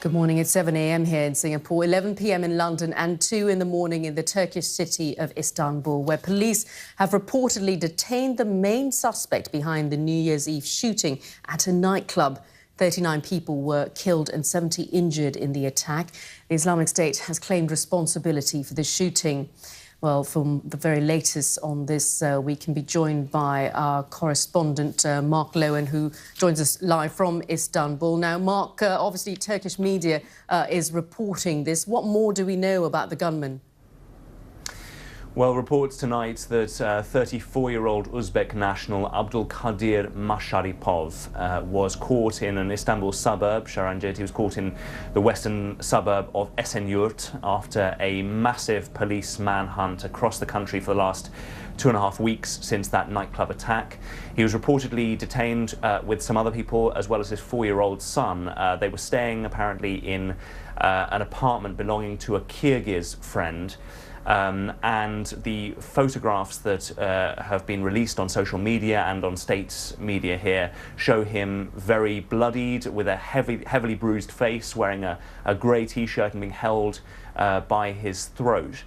Good morning. It's 7 a.m. here in Singapore, 11 p.m. in London and 2 in the morning in the Turkish city of Istanbul, where police have reportedly detained the main suspect behind the New Year's Eve shooting at a nightclub. 39 people were killed and 70 injured in the attack. The Islamic State has claimed responsibility for the shooting. Well, from the very latest on this, we can be joined by our correspondent, Mark Lowen, who joins us live from Istanbul. Now, Mark, obviously Turkish media is reporting this. What more do we know about the gunman? Well, reports tonight that 34-year-old Uzbek national Abdulkadir Masharipov was caught in an Istanbul suburb, Sharanjit. He was caught in the western suburb of Esenyurt after a massive police manhunt across the country for the last 2.5 weeks since that nightclub attack. He was reportedly detained with some other people as well as his 4-year-old son. They were staying apparently in an apartment belonging to a Kyrgyz friend. And the photographs that have been released on social media and on state media here show him very bloodied, with a heavily bruised face, wearing a grey t-shirt and being held by his throat.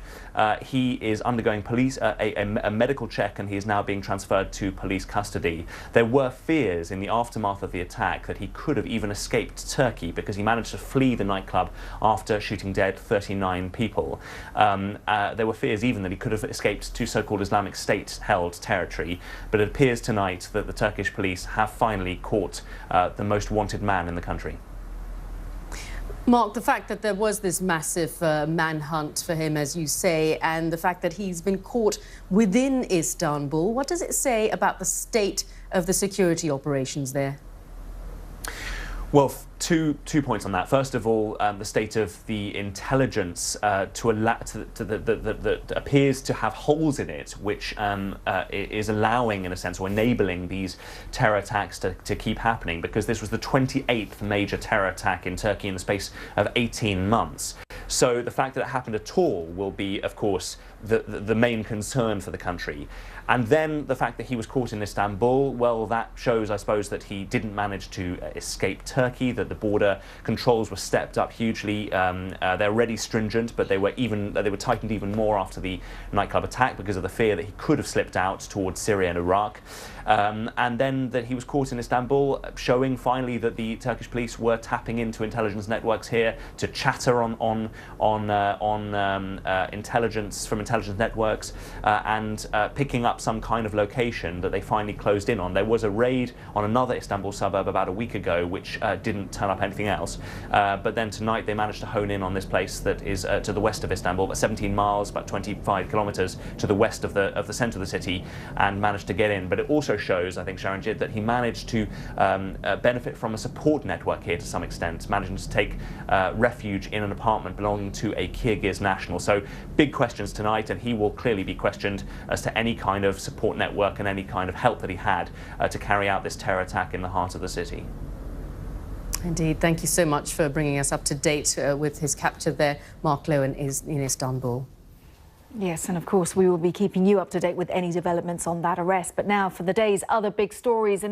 He is undergoing a medical check, and he is now being transferred to police custody. There were fears in the aftermath of the attack that he could have even escaped Turkey, because he managed to flee the nightclub after shooting dead 39 people. There were fears even that he could have escaped to so-called Islamic State-held territory, but it appears tonight that the Turkish police have finally caught the most wanted man in the country. Mark, the fact that there was this massive manhunt for him, as you say, and the fact that he's been caught within Istanbul, what does it say about the state of the security operations there? Well, two points on that. First of all, the state of the intelligence that appears to have holes in it, which is allowing, in a sense, or enabling these terror attacks to keep happening, because this was the 28th major terror attack in Turkey in the space of 18 months. So the fact that it happened at all will be, of course, the main concern for the country. And then the fact that he was caught in Istanbul, well, that shows, I suppose, that he didn't manage to escape Turkey, that the border controls were stepped up hugely. They're already stringent, but they were tightened even more after the nightclub attack, because of the fear that he could have slipped out towards Syria and Iraq. And then that he was caught in Istanbul, showing finally that the Turkish police were tapping into intelligence networks here to chatter on intelligence from intelligence networks and picking up some kind of location that they finally closed in on. There was a raid on another Istanbul suburb about a week ago, which didn't turn up anything else. But then tonight they managed to hone in on this place that is to the west of Istanbul, about 17 miles, about 25 kilometers to the west of the center of the city, and managed to get in. But it also shows, I think, Sharanjit, that he managed to benefit from a support network here to some extent, managing to take refuge in an apartment belonging to a Kyrgyz national. So big questions tonight, and he will clearly be questioned as to any kind of support network and any kind of help that he had to carry out this terror attack in the heart of the city. Indeed. Thank you so much for bringing us up to date with his capture there. Mark Lowen is in Istanbul. Yes, and of course we will be keeping you up to date with any developments on that arrest. But now for the day's other big stories.